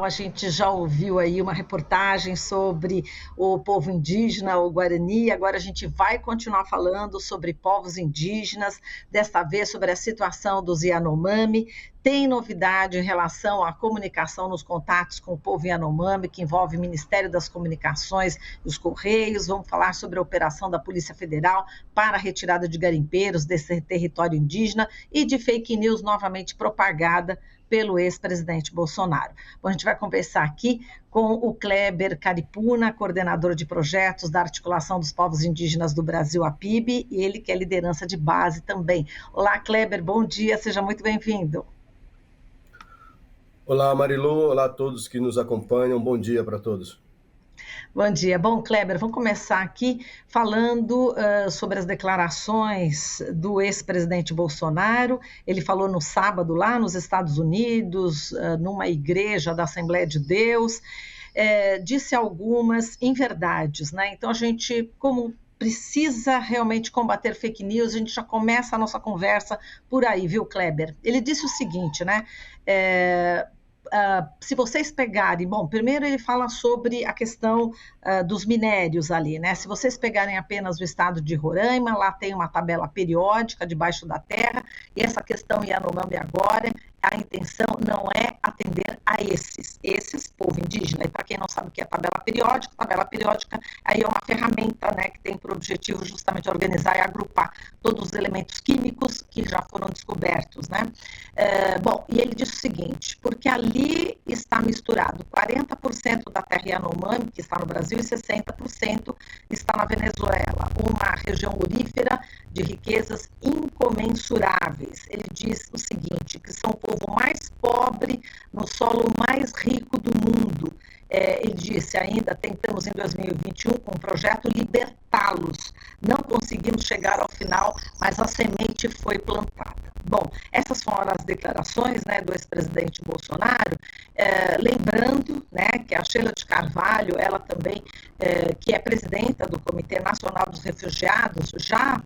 A gente já ouviu aí uma reportagem sobre o povo indígena, o Guarani. Agora a gente vai continuar falando sobre povos indígenas, desta vez sobre a situação dos Yanomami. Tem novidade em relação à comunicação nos contatos com o povo Yanomami, que envolve o Ministério das Comunicações e os Correios. Vamos falar sobre a operação da Polícia Federal para a retirada de garimpeiros desse território indígena e de fake news novamente propagada pelo ex-presidente Bolsonaro. Bom, a gente vai conversar aqui com o Kleber Caripuna, coordenador de projetos da Articulação dos Povos Indígenas do Brasil, a PIB, e ele que é liderança de base também. Olá, Kleber, bom dia, seja muito bem-vindo. Olá, Marilu, olá a todos que nos acompanham, bom dia para todos. Bom dia. Bom, Kleber, vamos começar aqui falando sobre as declarações do ex-presidente Bolsonaro. Ele falou no sábado lá nos Estados Unidos, numa igreja da Assembleia de Deus, disse algumas inverdades, né? Então a gente, como precisa realmente combater fake news, a gente já começa a nossa conversa por aí, viu, Kleber? Ele disse o seguinte, né? Se vocês pegarem, bom, primeiro ele fala sobre a questão dos minérios ali, né? Se vocês pegarem apenas o estado de Roraima, lá tem uma tabela periódica debaixo da terra, e essa questão Yanomami agora, a intenção não é atender a esses povo indígena. E para quem não sabe o que é tabela periódica aí é uma ferramenta, né, que tem por objetivo justamente organizar e agrupar todos os elementos químicos que já foram descobertos, né? Bom, e ele diz o seguinte, porque ali está misturado 40% da terra Yanomami, que está no Brasil, e 60% está na Venezuela, uma região aurífera de riquezas incomensuráveis. Ele diz o seguinte, que são o povo mais pobre no solo mais rico do mundo. Ele disse ainda, tentamos em 2021 com o projeto libertá-los. Não conseguimos chegar ao final, mas a semente foi plantada. Bom, essas foram as declarações, né, do ex-presidente Bolsonaro, lembrando, né, que a Sheila de Carvalho, ela também, que é presidenta do Comitê Nacional dos Refugiados, já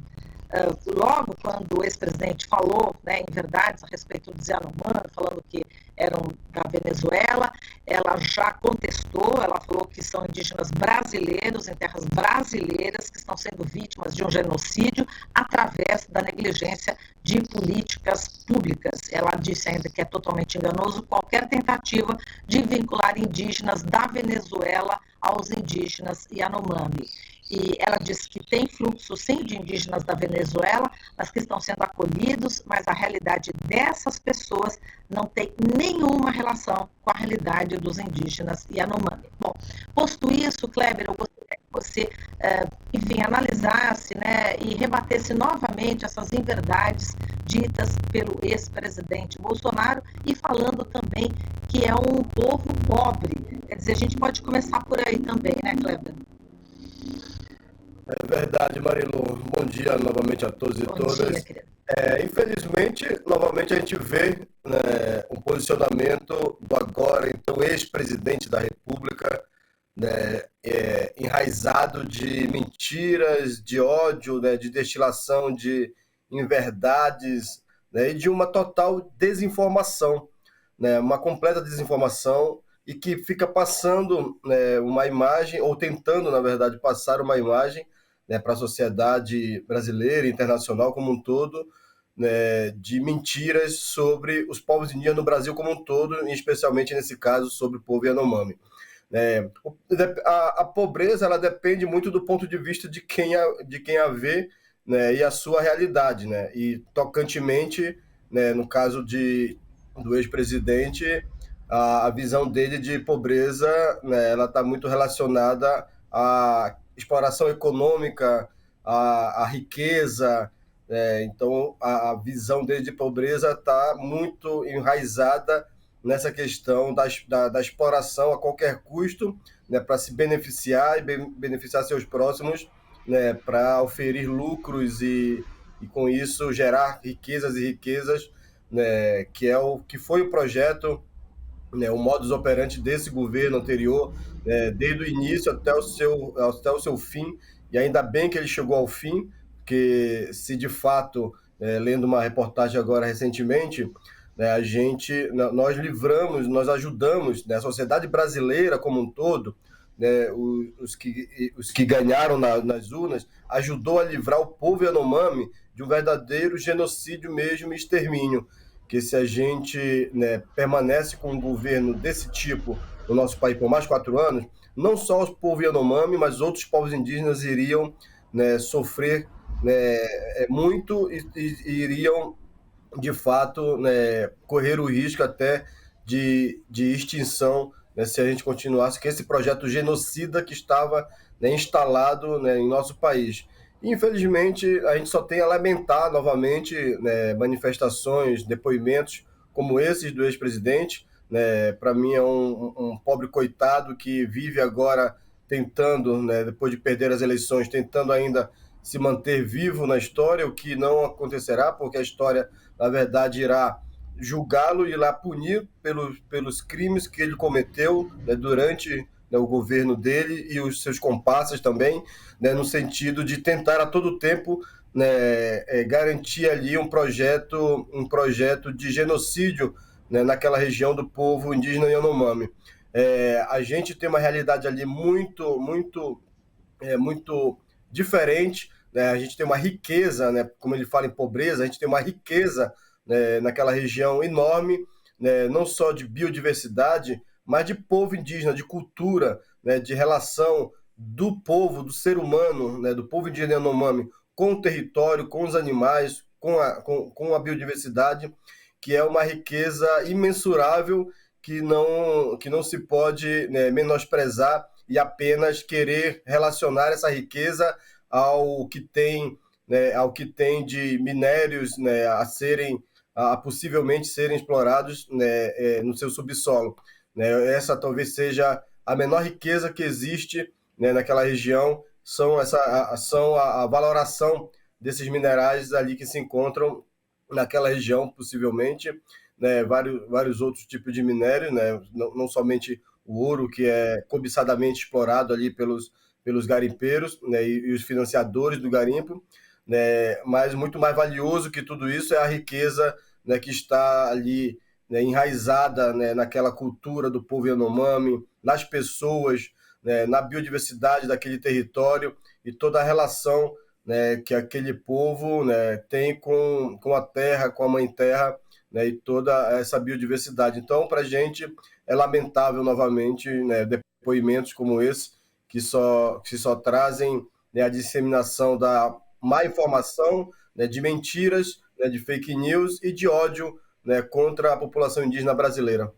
logo quando o ex-presidente falou, né, em verdades a respeito dos Yanomami, falando que eram da Venezuela, ela já contestou, ela falou que são indígenas brasileiros, em terras brasileiras, que estão sendo vítimas de um genocídio através da negligência de políticas públicas. Ela disse ainda que é totalmente enganoso qualquer tentativa de vincular indígenas da Venezuela aos indígenas Yanomami. E ela disse que tem fluxo, sim, de indígenas da Venezuela, mas que estão sendo acolhidos, mas a realidade dessas pessoas não tem nenhuma relação com a realidade dos indígenas Yanomami. Bom, posto isso, Kleber, eu gostaria que você, enfim, analisasse, né, e rebatesse novamente essas inverdades ditas pelo ex-presidente Bolsonaro e falando também que é um povo pobre. Quer dizer, a gente pode começar por aí também, né, Kleber? É verdade, Marilu. Bom dia novamente a todos e todas. Bom dia, querido. Infelizmente, novamente a gente vê, né, um posicionamento do agora, então, ex-presidente da República, né, enraizado de mentiras, de ódio, né, de destilação de inverdades, né, e de uma total desinformação, né, uma completa desinformação e que fica passando, né, uma imagem, ou tentando, na verdade, passar uma imagem, né, para a sociedade brasileira e internacional como um todo, né, de mentiras sobre os povos indígenas no Brasil como um todo, e especialmente nesse caso sobre o povo Yanomami. A pobreza ela depende muito do ponto de vista de quem a vê, né, e a sua realidade, né, e tocantemente, né, no caso do ex-presidente, a visão dele de pobreza, né, ela está muito relacionada à exploração econômica, à riqueza, então a visão dele de pobreza está muito enraizada nessa questão da exploração a qualquer custo, né, para se beneficiar e beneficiar seus próximos, né, para oferir lucros e com isso gerar riquezas e riquezas, né, que foi o projeto, né, o modus operandi desse governo anterior, desde o início até o seu fim, e ainda bem que ele chegou ao fim, porque se de fato, lendo uma reportagem agora recentemente, né, nós livramos, nós ajudamos, né, a sociedade brasileira como um todo, né, os que ganharam nas urnas, ajudou a livrar o povo Yanomami de um verdadeiro genocídio mesmo, extermínio, que se a gente, né, permanece com um governo desse tipo no nosso país por mais 4 anos, não só os povos Yanomami, mas outros povos indígenas iriam, né, sofrer, né, muito e iriam, de fato, né, correr o risco até de extinção, né, se a gente continuasse com esse projeto genocida que estava, né, instalado, né, em nosso país. Infelizmente, a gente só tem a lamentar novamente, né, manifestações, depoimentos como esses do ex-presidente. Né, para mim é um pobre coitado que vive agora tentando, né, depois de perder as eleições, tentando ainda se manter vivo na história, o que não acontecerá, porque a história, na verdade, irá julgá-lo e irá punir pelos crimes que ele cometeu, né, durante, né, o governo dele e os seus comparsas também, né, no sentido de tentar a todo tempo, né, garantir ali um projeto de genocídio, né, naquela região do povo indígena Yanomami. A gente tem uma realidade ali muito diferente, né? A gente tem uma riqueza, né? Como ele fala em pobreza, a gente tem uma riqueza, né, naquela região enorme, né, não só de biodiversidade, mas de povo indígena, de cultura, né, de relação do povo, do ser humano, né, do povo indígena Yanomami com o território, com os animais, com a biodiversidade, que é uma riqueza imensurável que não se pode, né, menosprezar e apenas querer relacionar essa riqueza ao que tem, né, ao que tem de minérios, né, a possivelmente serem explorados, né, no seu subsolo. Né? Essa talvez seja a menor riqueza que existe, né, naquela região, são a valoração desses minerais ali que se encontram naquela região, possivelmente, né, vários outros tipos de minério, né, não somente o ouro, que é cobiçadamente explorado ali pelos garimpeiros, né, e os financiadores do garimpo, né, mas muito mais valioso que tudo isso é a riqueza, né, que está ali, né, enraizada, né, naquela cultura do povo Yanomami, nas pessoas, né, na biodiversidade daquele território e toda a relação, né, que aquele povo, né, tem com a terra, com a mãe terra, né, e toda essa biodiversidade. Então, para a gente é lamentável novamente, né, depoimentos como esse que só trazem, né, a disseminação da má informação, né, de mentiras, né, de fake news e de ódio, né, contra a população indígena brasileira.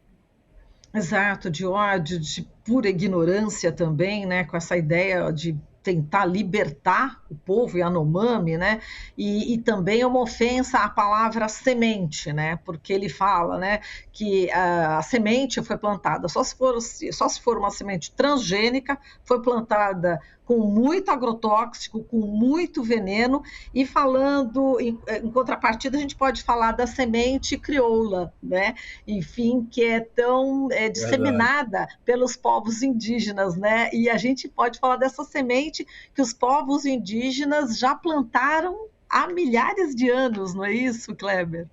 Exato, de ódio, de pura ignorância também, né, com essa ideia de tentar libertar o povo Yanomami, né, e também é uma ofensa à palavra semente, né, porque ele fala, né, que a semente foi plantada só se for uma semente transgênica, foi plantada com muito agrotóxico, com muito veneno, e falando, em contrapartida, a gente pode falar da semente crioula, né, enfim, que é tão Verdade. disseminada pelos povos indígenas, né? E a gente pode falar dessa semente que os povos indígenas já plantaram há milhares de anos, não é isso, Kleber?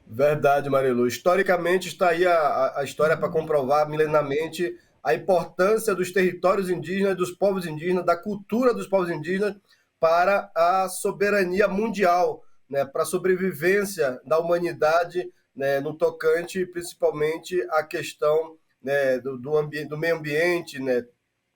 Verdade, Marilu. Historicamente está aí a história para comprovar milenarmente a importância dos territórios indígenas, dos povos indígenas, da cultura dos povos indígenas para a soberania mundial, né, para a sobrevivência da humanidade, né, no tocante principalmente à questão, né, do meio ambiente, né,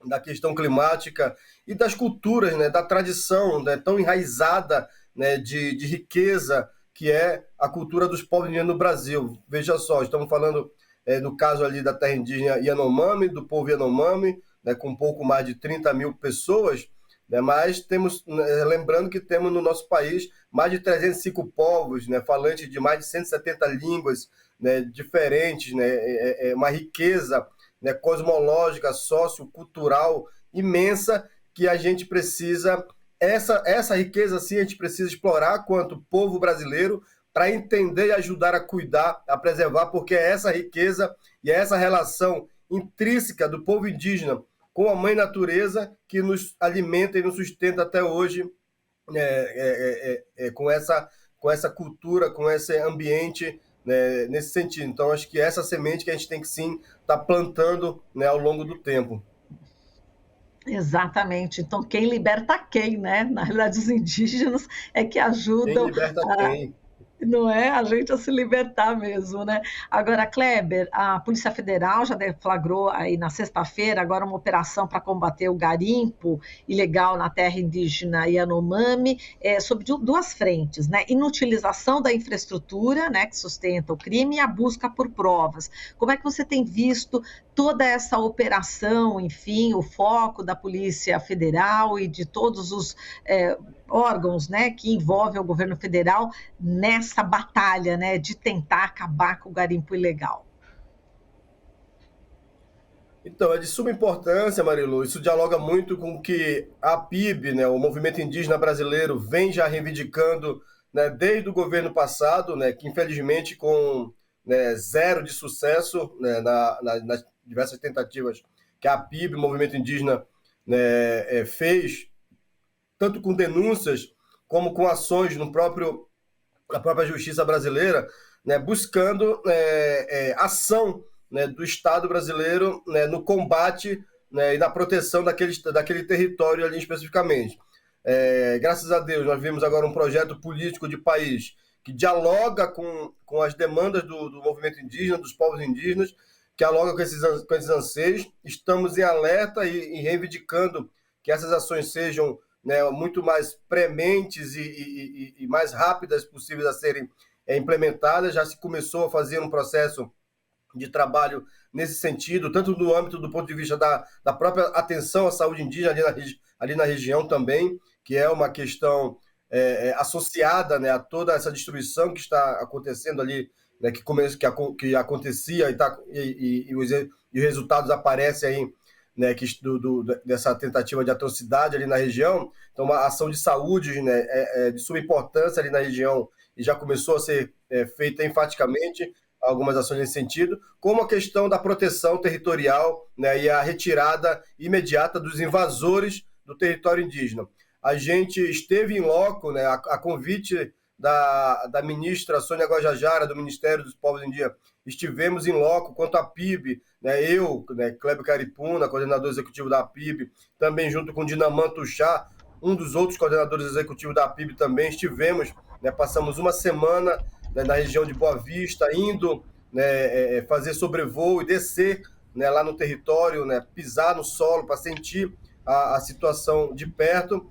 da questão climática e das culturas, né, da tradição, né, tão enraizada, né, de riqueza que é a cultura dos povos indígenas no Brasil. Veja só, estamos falando do caso ali da terra indígena Yanomami, do povo Yanomami, né, com um pouco mais de 30 mil pessoas, né, mas temos, lembrando que temos no nosso país mais de 305 povos, né, falantes de mais de 170 línguas, né, diferentes, né, uma riqueza, né, cosmológica, sociocultural imensa que a gente precisa essa riqueza, sim, a gente precisa explorar quanto povo brasileiro para entender e ajudar a cuidar, a preservar, porque é essa riqueza e é essa relação intrínseca do povo indígena com a mãe natureza que nos alimenta e nos sustenta até hoje, com com essa cultura, com esse ambiente, né, nesse sentido. Então, acho que essa semente que a gente tem que sim estar plantando, né, ao longo do tempo. Exatamente. Então, quem liberta quem, né? Na realidade, os indígenas é que Quem ajudam liberta a, quem? não é a gente a se libertar mesmo, né? Agora, Kleber, a Polícia Federal já deflagrou aí na sexta-feira agora uma operação para combater o garimpo ilegal na terra indígena Yanomami, sobre duas frentes, né? Inutilização da infraestrutura, né, que sustenta o crime, e a busca por provas. Como é que você tem visto toda essa operação, enfim, o foco da Polícia Federal e de todos os órgãos, né, que envolvem o governo federal nessa batalha, né, de tentar acabar com o garimpo ilegal? Então, é de suma importância, Marilu. Isso dialoga muito com o que a PIB, né, o Movimento Indígena Brasileiro, vem já reivindicando, né, desde o governo passado, né, que infelizmente com, né, zero de sucesso, né, nas diversas tentativas que a PIB, o Movimento Indígena, né, fez, tanto com denúncias como com ações no próprio a própria justiça brasileira, né, buscando ação, né, do Estado brasileiro, né, no combate, né, e na proteção daquele território ali especificamente. Graças a Deus, nós vimos agora um projeto político de país que dialoga com as demandas do movimento indígena, dos povos indígenas, que dialoga com esses anseios. Estamos em alerta e reivindicando que essas ações sejam, né, muito mais prementes e mais rápidas possíveis a serem implementadas. Já se começou a fazer um processo de trabalho nesse sentido, tanto no âmbito do ponto de vista da própria atenção à saúde indígena ali na região também, que é uma questão associada, né, a toda essa destruição que está acontecendo ali, né, que acontecia e os resultados aparecem aí, né, dessa tentativa de atrocidade ali na região. Então, uma ação de saúde, né, de suma importância ali na região e já começou a ser feita enfaticamente algumas ações nesse sentido, como a questão da proteção territorial, né, e a retirada imediata dos invasores do território indígena. A gente esteve em loco, né, a convite da ministra Sônia Guajajara, do Ministério dos Povos Indígenas, estivemos em loco quanto à PIB, né, eu, né, Clébio Caripuna, coordenador executivo da PIB, também junto com Dinamã Tuxá, um dos outros coordenadores executivos da PIB também, estivemos, né, passamos uma semana, né, na região de Boa Vista, indo, né, fazer sobrevoo e descer, né, lá no território, né, pisar no solo para sentir a situação de perto.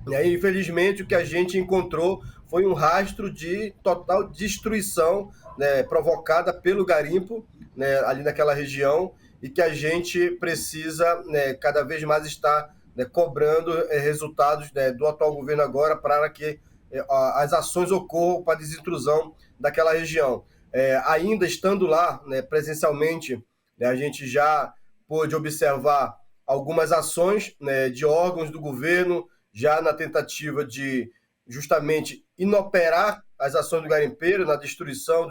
E aí, infelizmente, o que a gente encontrou foi um rastro de total destruição, né, provocada pelo garimpo, né, ali naquela região, e que a gente precisa, né, cada vez mais estar, né, cobrando resultados, né, do atual governo agora para que as ações ocorram para a desintrusão daquela região. Ainda estando lá, né, presencialmente, né, a gente já pôde observar algumas ações, né, de órgãos do governo, já na tentativa de justamente inoperar as ações do garimpeiro na destruição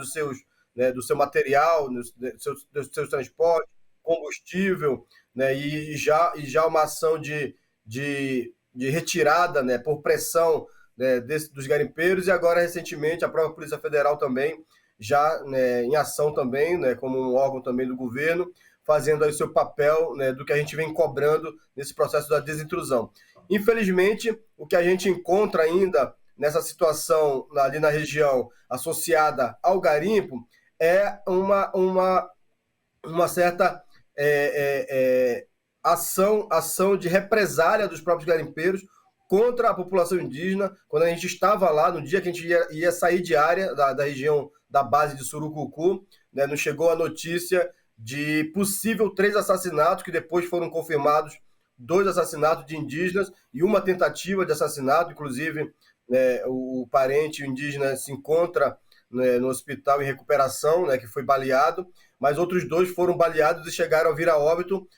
né, do seu material, dos seus transportes, combustível, né, e já uma ação de retirada, né, por pressão, né, dos garimpeiros, e agora recentemente a própria Polícia Federal também já, né, em ação também, né, como um órgão também do governo, fazendo aí o seu papel, né, do que a gente vem cobrando nesse processo da desintrusão. Infelizmente, o que a gente encontra ainda nessa situação ali na região associada ao garimpo é uma certa ação de represália dos próprios garimpeiros contra a população indígena. Quando a gente estava lá, no dia que a gente ia sair de área da região da base de Surucucu, né, nos chegou a notícia de possível 3 assassinatos, que depois foram confirmados 2 assassinatos de indígenas e uma tentativa de assassinato. Inclusive, né, o parente indígena se encontra, né, no hospital em recuperação, né, que foi baleado, mas outros 2 foram baleados e chegaram a vir a óbito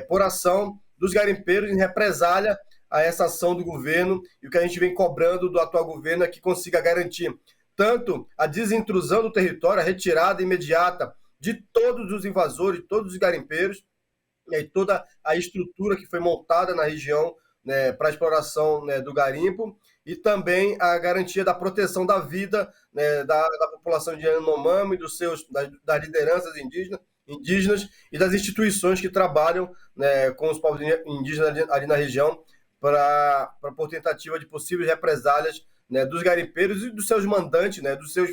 por ação dos garimpeiros em represália a essa ação do governo. E o que a gente vem cobrando do atual governo é que consiga garantir tanto a desintrusão do território, a retirada imediata de todos os invasores, de todos os garimpeiros, e toda a estrutura que foi montada na região, né, para a exploração, né, do garimpo, e também a garantia da proteção da vida, né, da população de Yanomami, das lideranças indígenas e das instituições que trabalham, né, com os povos indígenas ali na região por tentativa de possíveis represálias, né, dos garimpeiros e dos seus mandantes, né, dos seus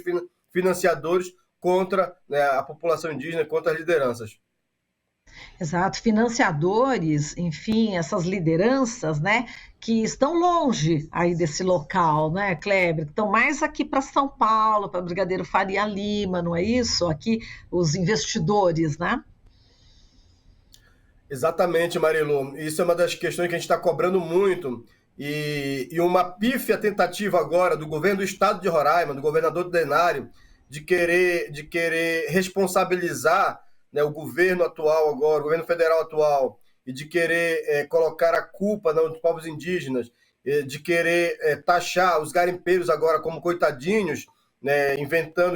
financiadores contra, né, a população indígena, contra as lideranças. Exato, financiadores, enfim, essas lideranças, né, que estão longe aí desse local, né, Kleber? Estão mais aqui para São Paulo, para Brigadeiro Faria Lima, não é isso? Aqui os investidores, né? Exatamente, Marilu. Isso é uma das questões que a gente está cobrando muito. E uma pífia tentativa agora do governo do estado de Roraima, do governador Denário, de querer responsabilizar, né, o governo atual agora, o governo federal atual, e de querer colocar a culpa nos povos indígenas, de querer taxar os garimpeiros agora como coitadinhos, né,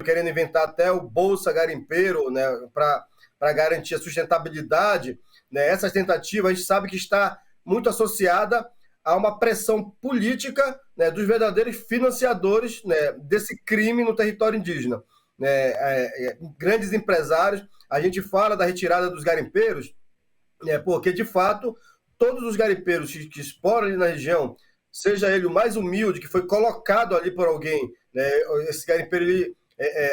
querendo inventar até o Bolsa Garimpeiro, né, para garantir a sustentabilidade, né. Essas tentativas a gente sabe que está muito associada a uma pressão política, né, dos verdadeiros financiadores, né, desse crime no território indígena, né, grandes empresários. A gente fala da retirada dos garimpeiros, né, porque, de fato, todos os garimpeiros que exploram ali na região, seja ele o mais humilde, que foi colocado ali por alguém, né, esse garimpeiro,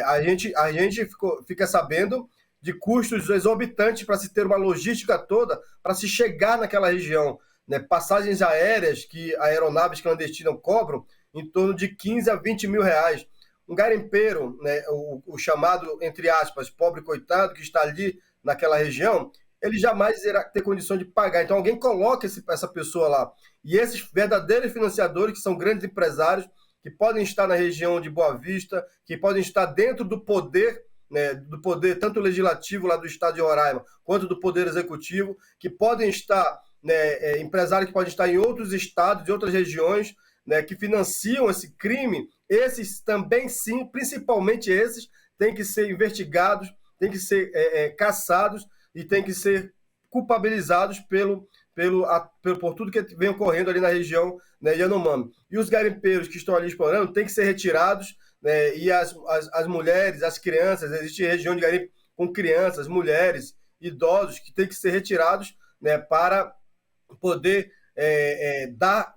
a gente fica sabendo de custos exorbitantes para se ter uma logística toda, para se chegar naquela região, né, passagens aéreas que aeronaves clandestinas cobram em torno de 15 a 20 mil reais. Um garimpeiro, né, o chamado, entre aspas, pobre coitado, que está ali naquela região, ele jamais irá ter condição de pagar. Então alguém coloca essa pessoa lá. E esses verdadeiros financiadores, que são grandes empresários, que podem estar na região de Boa Vista, que podem estar dentro do poder, né, do poder tanto legislativo lá do estado de Roraima, quanto do poder executivo, que podem estar, né, empresários que podem estar em outros estados, em outras regiões, né, que financiam esse crime. Esses também, sim, principalmente esses, têm que ser investigados, têm que ser caçados e têm que ser culpabilizados por tudo que vem ocorrendo ali na região, né, Yanomami. E os garimpeiros que estão ali explorando têm que ser retirados, né, e as mulheres, as crianças, existe região de garimpo com crianças, mulheres, idosos, que têm que ser retirados, né, para poder dar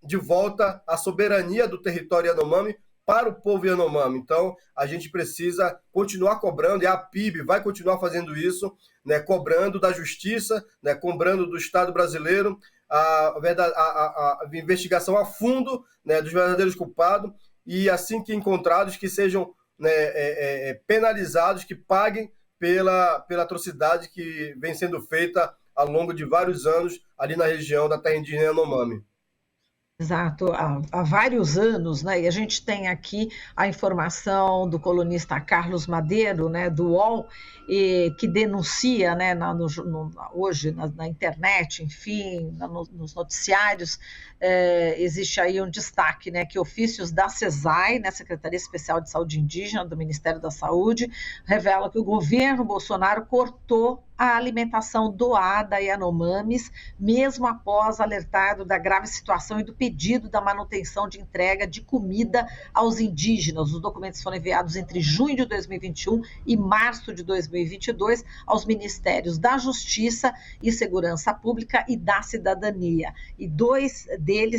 de volta a soberania do território Yanomami para o povo Yanomami. Então, a gente precisa continuar cobrando, e a PIB vai continuar fazendo isso, né, cobrando da justiça, né, cobrando do Estado brasileiro a investigação a fundo, né, dos verdadeiros culpados, e assim que encontrados, que sejam, né, penalizados, que paguem pela atrocidade que vem sendo feita ao longo de vários anos ali na região da terra indígena Yanomami. Exato, há vários anos, né? E a gente tem aqui a informação do colunista Carlos Madeiro, né, do UOL, que denuncia, né, hoje na internet, enfim, nos noticiários, existe aí um destaque, né, que ofícios da CESAI, né, Secretaria Especial de Saúde Indígena do Ministério da Saúde, revelam que o governo Bolsonaro cortou a alimentação doada a Yanomamis, mesmo após alertado da grave situação e do pedido da manutenção de entrega de comida aos indígenas. Os documentos foram enviados entre junho de 2021 e março de 2022 aos Ministérios da Justiça e Segurança Pública e da Cidadania. E 2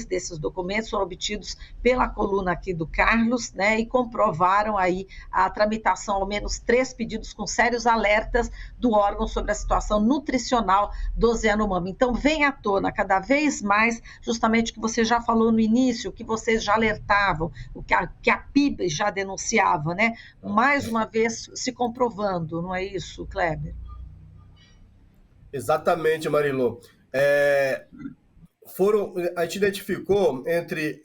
desses documentos foram obtidos pela coluna aqui do Carlos, né, e comprovaram aí a tramitação, ao menos 3 pedidos com sérios alertas do órgão sobre a situação nutricional dos Yanomami. Então, vem à tona cada vez mais, justamente o que você já falou no início, que vocês já alertavam, o que a PIB já denunciava, né? Mais uma vez se comprovando, não é isso, Kleber? Exatamente, Marilu. A gente identificou entre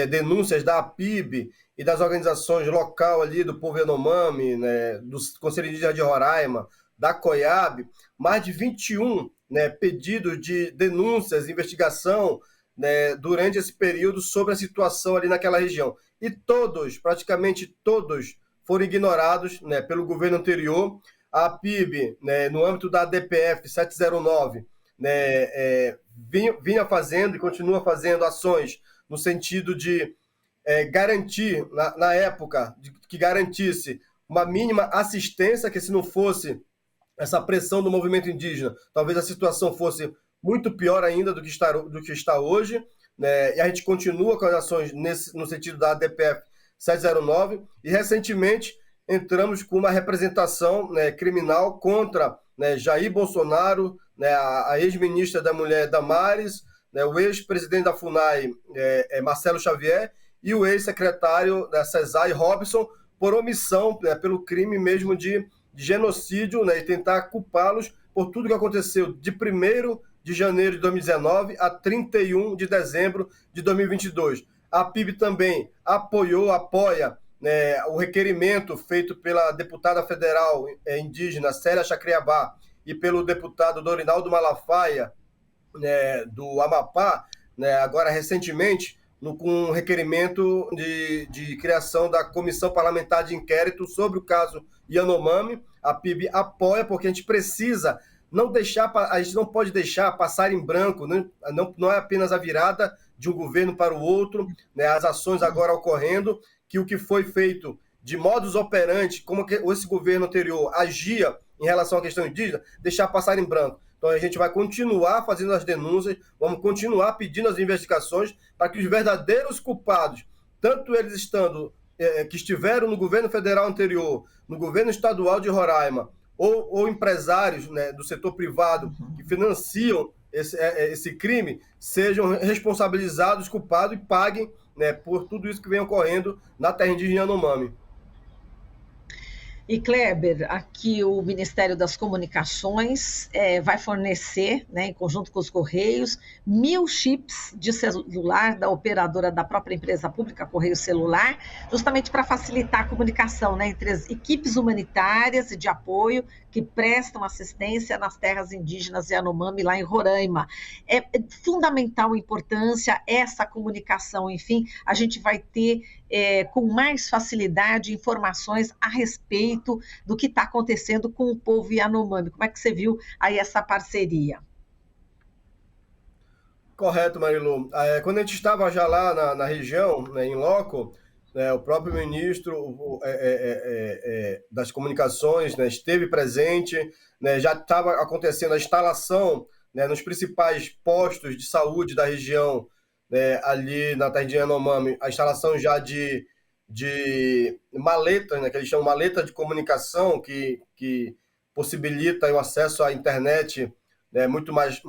denúncias da PIB e das organizações local ali do povo Yanomami, né, do Conselho Indígena de Roraima, da COIAB, mais de 21, né, pedidos de denúncias, investigação, né, durante esse período sobre a situação ali naquela região. E praticamente todos, foram ignorados, né, pelo governo anterior. A PIB, né, no âmbito da DPF 709, né, vinha fazendo e continua fazendo ações no sentido de garantir, na época, que garantisse uma mínima assistência, que se não fosse essa pressão do movimento indígena, talvez a situação fosse muito pior ainda do que está hoje, né? E a gente continua com as ações no sentido da ADPF 709, e recentemente entramos com uma representação, né, criminal contra, né, Jair Bolsonaro, né, a ex-ministra da Mulher Damares, né, o ex-presidente da FUNAI, Marcelo Xavier, e o ex-secretário da CESAI, Robson, por omissão, né, pelo crime mesmo de genocídio, né, e tentar culpá-los por tudo que aconteceu de 1º de janeiro de 2019 a 31 de dezembro de 2022. A PIB também apoia, né, o requerimento feito pela deputada federal indígena Célia Chacriabá e pelo deputado Dorinaldo Malafaia, né, do Amapá, né, agora recentemente, com um requerimento de criação da Comissão Parlamentar de Inquérito sobre o caso Yanomami. A PIB apoia, porque a gente precisa a gente não pode deixar passar em branco, né? Não é apenas a virada de um governo para o outro, né, as ações agora ocorrendo, que o que foi feito de modus operandi, como que esse governo anterior agia em relação à questão indígena, deixar passar em branco. Então a gente vai continuar fazendo as denúncias, vamos continuar pedindo as investigações para que os verdadeiros culpados, tanto eles que estiveram no governo federal anterior, no governo estadual de Roraima, ou empresários, né, do setor privado que financiam esse crime, sejam responsabilizados, culpados e paguem, né, por tudo isso que vem ocorrendo na terra indígena Yanomami. E, Kleber, aqui o Ministério das Comunicações vai fornecer, né, em conjunto com os Correios, 1.000 chips de celular da operadora da própria empresa pública Correio Celular, justamente para facilitar a comunicação, né, entre as equipes humanitárias e de apoio que prestam assistência nas terras indígenas Yanomami, lá em Roraima. É fundamental importância essa comunicação, enfim, a gente vai ter com mais facilidade informações a respeito do que está acontecendo com o povo Yanomami. Como é que você viu aí essa parceria? Correto, Marilu. Quando a gente estava já lá na região, né, em loco, né, o próprio ministro das comunicações, né, esteve presente, né, já estava acontecendo a instalação, né, nos principais postos de saúde da região, né, ali na terra de Yanomami, a instalação já de maletas, né, que eles chamam maleta de comunicação, que possibilita o acesso à internet, né, muito mais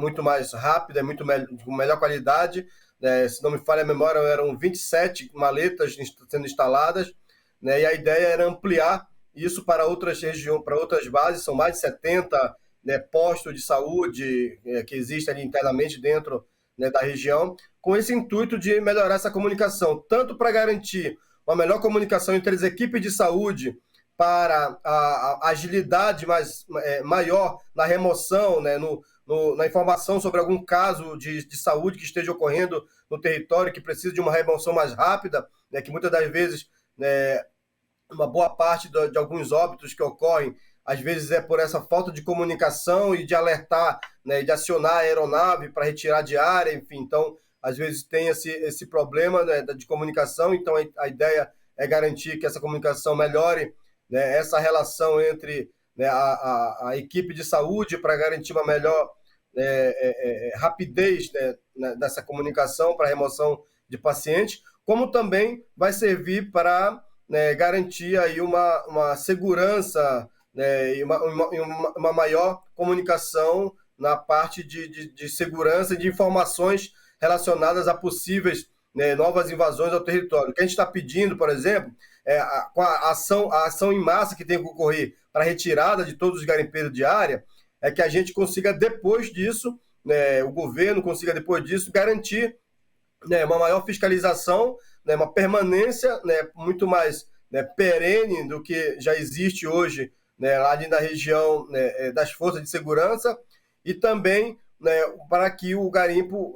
rápida, com melhor qualidade. Se não me falha a memória, eram 27 maletas sendo instaladas, né, e a ideia era ampliar isso para outras regiões, para outras bases. São mais de 70, né, postos de saúde que existem ali internamente dentro, né, da região, com esse intuito de melhorar essa comunicação, tanto para garantir uma melhor comunicação entre as equipes de saúde, para a agilidade maior na remoção, né, na informação sobre algum caso de saúde que esteja ocorrendo no território, que precisa de uma remoção mais rápida, né, que muitas das vezes, né, uma boa parte de alguns óbitos que ocorrem, às vezes é por essa falta de comunicação e de alertar, né, de acionar a aeronave para retirar de área, enfim. Então, às vezes tem esse problema, né, de comunicação. Então a ideia é garantir que essa comunicação melhore, né, essa relação entre, né, a equipe de saúde, para garantir uma melhor rapidez, né, dessa comunicação para remoção de pacientes, como também vai servir para, né, garantir aí uma segurança, né, e uma maior comunicação na parte de segurança e de informações relacionadas a possíveis, né, novas invasões ao território. O que a gente está pedindo, por exemplo, com a ação em massa que tem que ocorrer para a retirada de todos os garimpeiros de área, é que a gente consiga, depois disso, né, o governo consiga, depois disso, garantir, né, uma maior fiscalização, né, uma permanência, né, muito mais, né, perene do que já existe hoje, né, lá na região, né, das forças de segurança, e também, né, para que o garimpo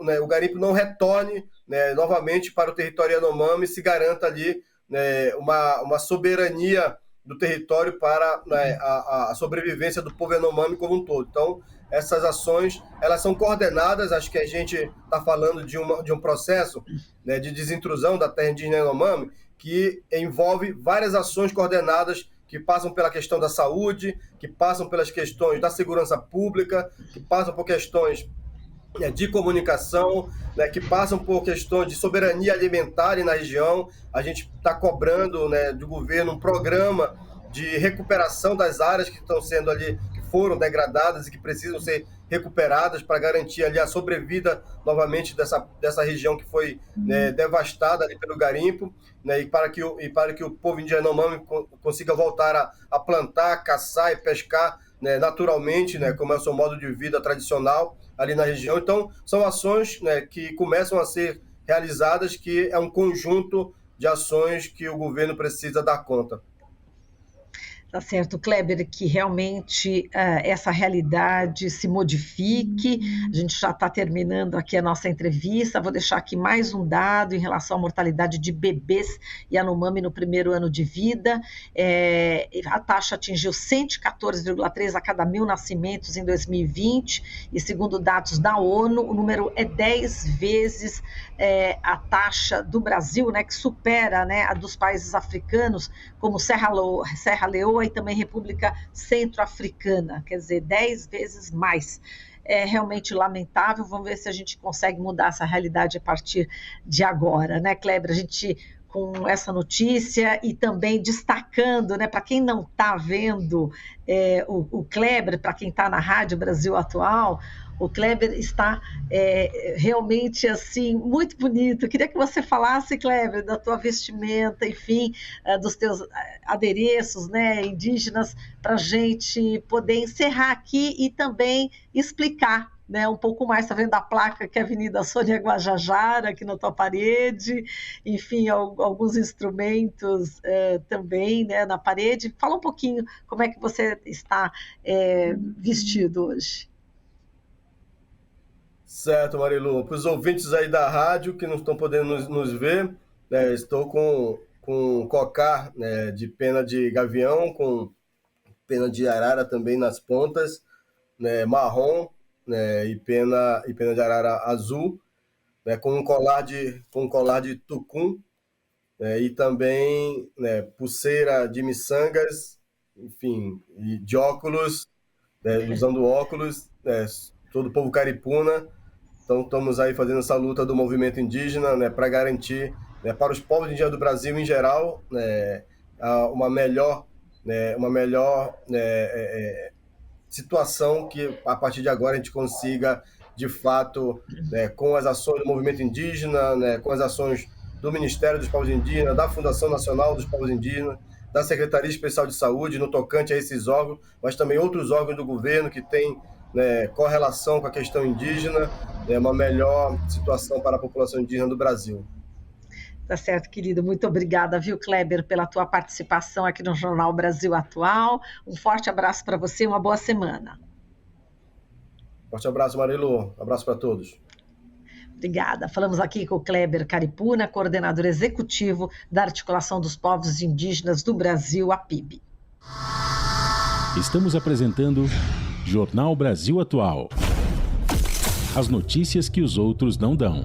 não retorne, né, novamente para o território Yanomami e se garanta ali, né, uma soberania, do território para, né, a sobrevivência do povo Yanomami como um todo. Então, essas ações, elas são coordenadas, acho que a gente está falando de um processo, né, de desintrusão da terra indígena Yanomami, que envolve várias ações coordenadas que passam pela questão da saúde, que passam pelas questões da segurança pública, que passam por questões de comunicação, né, que passam por questões de soberania alimentar na região. A gente está cobrando, né, do governo um programa de recuperação das áreas que estão sendo ali, que foram degradadas e que precisam ser recuperadas para garantir ali a sobrevida novamente dessa região que foi, né, devastada ali pelo garimpo, né, e para que o povo indígena Yanomami consiga voltar a plantar, caçar e pescar, né, naturalmente, né, como é o seu modo de vida tradicional ali na região. Então, são ações, né, que começam a ser realizadas, que é um conjunto de ações que o governo precisa dar conta. Tá certo, Kleber, que realmente essa realidade se modifique. A gente já está terminando aqui a nossa entrevista. Vou deixar aqui mais um dado em relação à mortalidade de bebês Yanomami no primeiro ano de vida. A taxa atingiu 114,3 a cada 1.000 nascimentos em 2020, e segundo dados da ONU, o número é 10 vezes a taxa do Brasil, né, que supera, né, a dos países africanos, como Serra Leoa e também República Centro-Africana, quer dizer, 10 vezes mais. É realmente lamentável. Vamos ver se a gente consegue mudar essa realidade a partir de agora, né, Kleber? A gente, com essa notícia e também destacando, né, para quem não está vendo o Kleber, para quem está na Rádio Brasil Atual, o Kleber está realmente assim, muito bonito. Eu queria que você falasse, Kleber, da tua vestimenta, enfim, dos teus adereços, né, indígenas, para a gente poder encerrar aqui e também explicar, né, um pouco mais. Está vendo a placa que é Avenida Sônia Guajajara aqui na tua parede, enfim, alguns instrumentos também, né, na parede. Fala um pouquinho como é que você está vestido hoje. Certo, Marilu. Para os ouvintes aí da rádio que não estão podendo nos ver, né, estou com um cocar, né, de pena de gavião, com pena de arara também nas pontas, né, marrom, né, e pena de arara azul, né, com um colar de tucum, né, e também, né, pulseira de miçangas, enfim, e de óculos, né, usando óculos, né, todo o povo caripuna. Então, estamos aí fazendo essa luta do movimento indígena, né, para garantir, né, para os povos indígenas do Brasil em geral, né, uma melhor situação, que a partir de agora a gente consiga, de fato, né, com as ações do movimento indígena, né, com as ações do Ministério dos Povos Indígenas, da Fundação Nacional dos Povos Indígenas, da Secretaria Especial de Saúde, no tocante a esses órgãos, mas também outros órgãos do governo que têm, né, correlação com a questão indígena, uma melhor situação para a população indígena do Brasil. Tá certo, querido. Muito obrigada, viu, Kleber, pela tua participação aqui no Jornal Brasil Atual. Um forte abraço para você e uma boa semana. Forte abraço, Marilu. Abraço para todos. Obrigada. Falamos aqui com o Kleber Caripuna, coordenador executivo da Articulação dos Povos Indígenas do Brasil, a PIB. Estamos apresentando Jornal Brasil Atual. As notícias que os outros não dão.